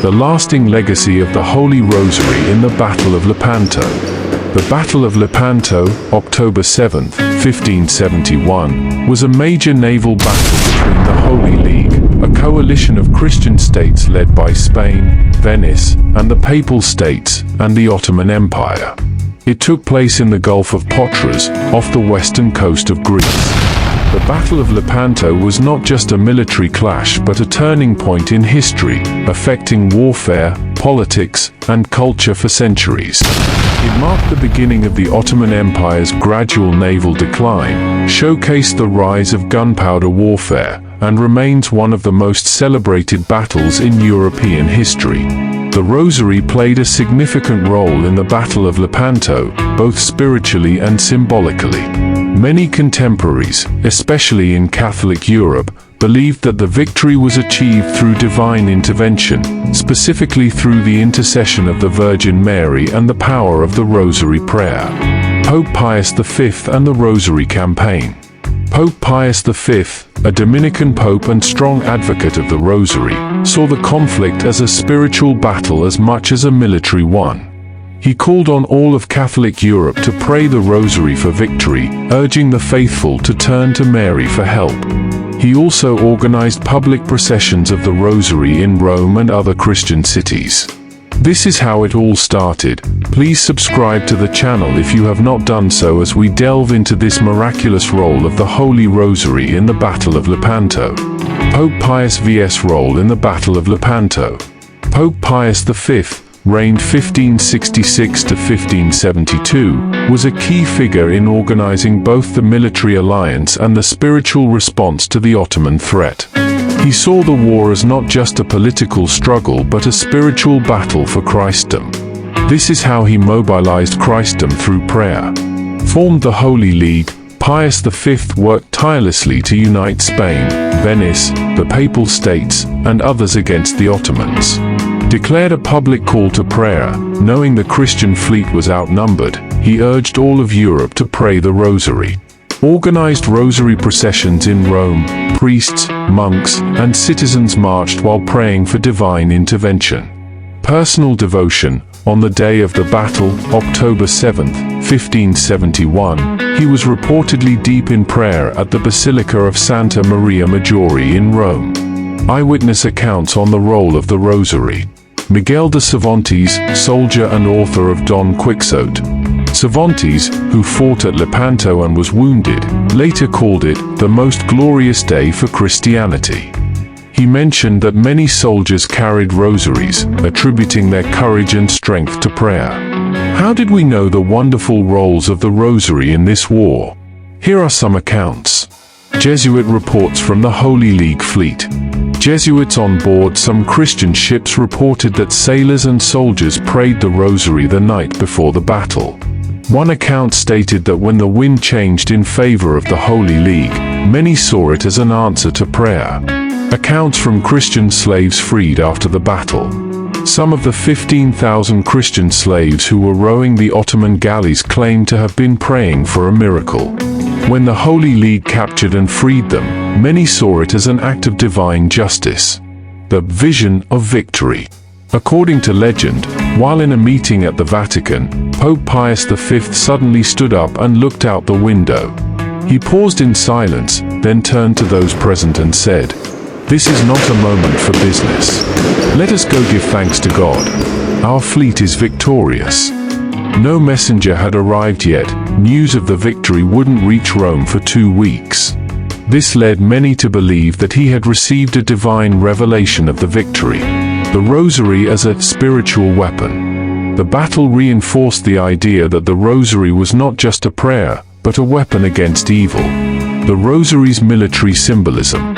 the lasting legacy of the Holy Rosary in the Battle of Lepanto. The Battle of Lepanto, October 7, 1571, was a major naval battle between the Holy League, a coalition of Christian states led by Spain, Venice, and the Papal States, and the Ottoman Empire. It took place in the Gulf of Patras, off the western coast of Greece. The Battle of Lepanto was not just a military clash but a turning point in history, affecting warfare, politics, and culture for centuries. It marked the beginning of the Ottoman Empire's gradual naval decline, showcased the rise of gunpowder warfare, and remains one of the most celebrated battles in European history. The Rosary played a significant role in the Battle of Lepanto, both spiritually and symbolically. Many contemporaries, especially in Catholic Europe, believed that the victory was achieved through divine intervention, specifically through the intercession of the Virgin Mary and the power of the Rosary prayer. Pope Pius V and the Rosary campaign. Pope Pius V, a Dominican pope and strong advocate of the Rosary, saw the conflict as a spiritual battle as much as a military one. He called on all of Catholic Europe to pray the Rosary for victory, urging the faithful to turn to Mary for help. He also organized public processions of the Rosary in Rome and other Christian cities. This is how it all started. Please subscribe to the channel if you have not done so as we delve into this miraculous role of the Holy Rosary in the Battle of Lepanto. Pope Pius V's role in the Battle of Lepanto. Pope Pius V, reigned 1566 to 1572, was a key figure in organizing both the military alliance and the spiritual response to the Ottoman threat. He saw the war as not just a political struggle but a spiritual battle for Christendom. This is how he mobilized Christendom through prayer. Formed the Holy League, Pius V worked tirelessly to unite Spain, Venice, the Papal States, and others against the Ottomans. Declared a public call to prayer, knowing the Christian fleet was outnumbered, he urged all of Europe to pray the Rosary. Organized Rosary processions in Rome, priests, monks, and citizens marched while praying for divine intervention. Personal devotion. On the day of the battle, October 7, 1571, he was reportedly deep in prayer at the Basilica of Santa Maria Maggiore in Rome. Eyewitness accounts on the role of the Rosary. Miguel de Cervantes, soldier and author of Don Quixote. Cervantes, who fought at Lepanto and was wounded, later called it the most glorious day for Christianity. He mentioned that many soldiers carried rosaries, attributing their courage and strength to prayer. How did we know the wonderful roles of the Rosary in this war? Here are some accounts. Jesuit reports from the Holy League fleet. Jesuits on board some Christian ships reported that sailors and soldiers prayed the Rosary the night before the battle. One account stated that when the wind changed in favor of the Holy League, many saw it as an answer to prayer. Accounts from Christian slaves freed after the battle. Some of the 15,000 Christian slaves who were rowing the Ottoman galleys claimed to have been praying for a miracle. When the Holy League captured and freed them, many saw it as an act of divine justice. The vision of victory. According to legend, while in a meeting at the Vatican, Pope Pius V suddenly stood up and looked out the window. He paused in silence, then turned to those present and said, "This is not a moment for business. Let us go give thanks to God. Our fleet is victorious." No messenger had arrived yet. News of the victory wouldn't reach Rome for 2 weeks. This led many to believe that he had received a divine revelation of the victory. The Rosary as a spiritual weapon. The battle reinforced the idea that the Rosary was not just a prayer, but a weapon against evil. The Rosary's military symbolism.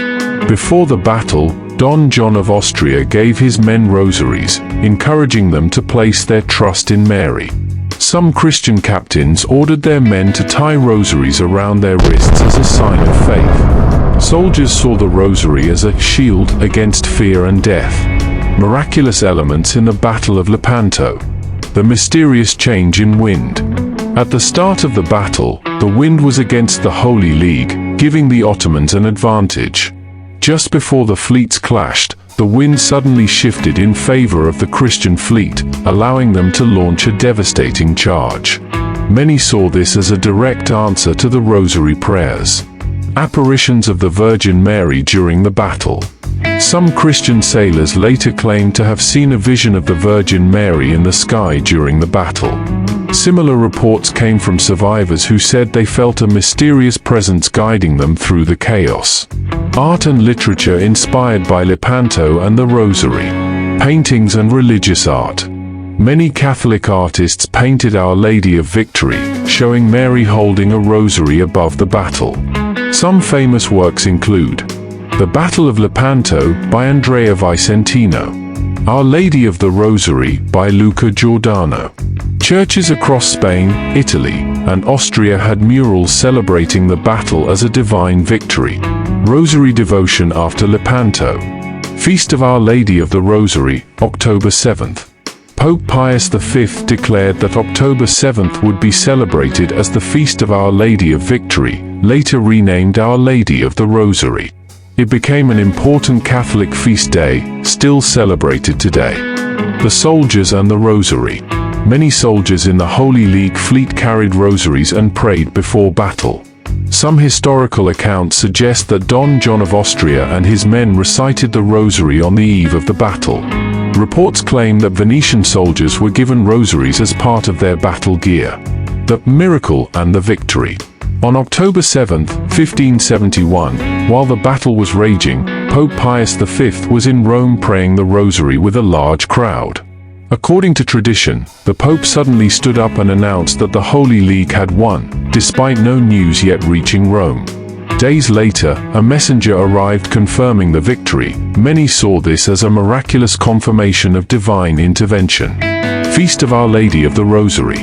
Before the battle, Don John of Austria gave his men rosaries, encouraging them to place their trust in Mary. Some Christian captains ordered their men to tie rosaries around their wrists as a sign of faith. Soldiers saw the Rosary as a shield against fear and death. Miraculous elements in the Battle of Lepanto. The mysterious change in wind. At the start of the battle, the wind was against the Holy League, giving the Ottomans an advantage. Just before the fleets clashed, the wind suddenly shifted in favor of the Christian fleet, allowing them to launch a devastating charge. Many saw this as a direct answer to the Rosary prayers. Apparitions of the Virgin Mary during the battle. Some Christian sailors later claimed to have seen a vision of the Virgin Mary in the sky during the battle. Similar reports came from survivors who said they felt a mysterious presence guiding them through the chaos. Art and literature inspired by Lepanto and the Rosary. Paintings and religious art. Many Catholic artists painted Our Lady of Victory, showing Mary holding a rosary above the battle. Some famous works include The Battle of Lepanto by Andrea Vicentino, Our Lady of the Rosary by Luca Giordano. Churches across Spain, Italy, and Austria had murals celebrating the battle as a divine victory. Rosary devotion after Lepanto. Feast of Our Lady of the Rosary, October 7th. Pope Pius V declared that October 7th would be celebrated as the Feast of Our Lady of Victory, later renamed Our Lady of the Rosary. It became an important Catholic feast day, still celebrated today. The soldiers and the Rosary. Many soldiers in the Holy League fleet carried rosaries and prayed before battle. Some historical accounts suggest that Don John of Austria and his men recited the rosary on the eve of the battle. Reports claim that Venetian soldiers were given rosaries as part of their battle gear. The miracle and the victory. On October 7, 1571, while the battle was raging, Pope Pius V was in Rome praying the rosary with a large crowd. According to tradition, the Pope suddenly stood up and announced that the Holy League had won, despite no news yet reaching Rome. Days later, a messenger arrived confirming the victory. Many saw this as a miraculous confirmation of divine intervention. Feast of Our Lady of the Rosary.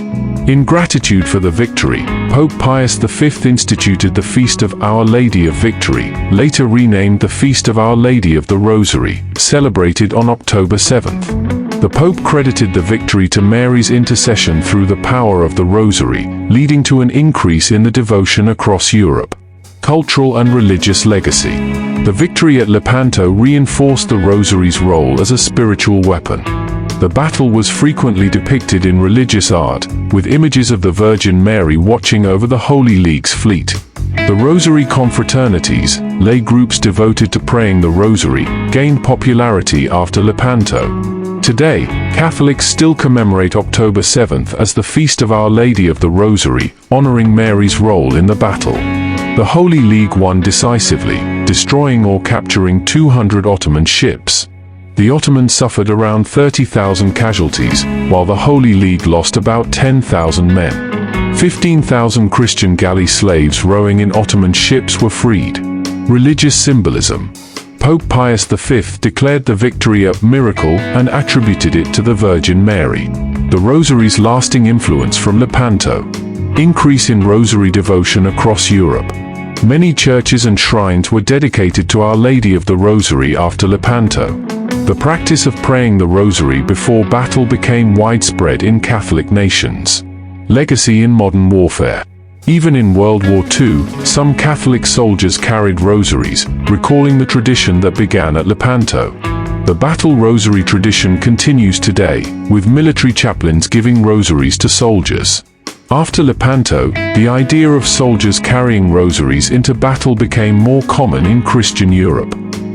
In gratitude for the victory, Pope Pius V instituted the Feast of Our Lady of Victory, later renamed the Feast of Our Lady of the Rosary, celebrated on October 7th. The Pope credited the victory to Mary's intercession through the power of the Rosary, leading to an increase in the devotion across Europe. Cultural and religious legacy. The victory at Lepanto reinforced the Rosary's role as a spiritual weapon. The battle was frequently depicted in religious art, with images of the Virgin Mary watching over the Holy League's fleet. The Rosary confraternities, lay groups devoted to praying the Rosary, gained popularity after Lepanto. Today, Catholics still commemorate October 7th as the Feast of Our Lady of the Rosary, honoring Mary's role in the battle. The Holy League won decisively, destroying or capturing 200 Ottoman ships. The Ottomans suffered around 30,000 casualties, while the Holy League lost about 10,000 men. 15,000 Christian galley slaves rowing in Ottoman ships were freed. Religious symbolism. Pope Pius V declared the victory a miracle and attributed it to the Virgin Mary. The Rosary's lasting influence from Lepanto. Increase in Rosary devotion across Europe. Many churches and shrines were dedicated to Our Lady of the Rosary after Lepanto. The practice of praying the Rosary before battle became widespread in Catholic nations. Legacy in modern warfare. Even in World War II, some Catholic soldiers carried rosaries, recalling the tradition that began at Lepanto. The battle rosary tradition continues today, with military chaplains giving rosaries to soldiers. After Lepanto, the idea of soldiers carrying rosaries into battle became more common in Christian Europe.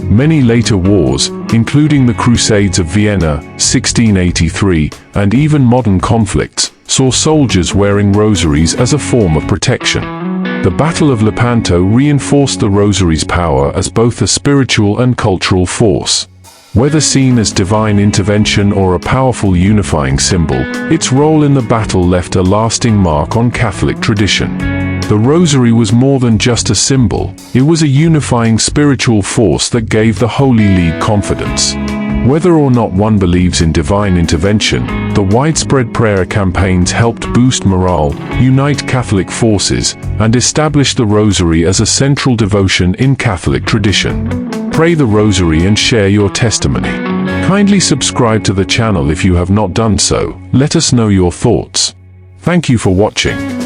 Many later wars, including the Crusades of Vienna, 1683, and even modern conflicts, saw soldiers wearing rosaries as a form of protection. The Battle of Lepanto reinforced the rosary's power as both a spiritual and cultural force. Whether seen as divine intervention or a powerful unifying symbol, its role in the battle left a lasting mark on Catholic tradition. The Rosary was more than just a symbol, it was a unifying spiritual force that gave the Holy League confidence. Whether or not one believes in divine intervention, the widespread prayer campaigns helped boost morale, unite Catholic forces, and establish the Rosary as a central devotion in Catholic tradition. Pray the Rosary and share your testimony. Kindly subscribe to the channel if you have not done so. Let us know your thoughts. Thank you for watching.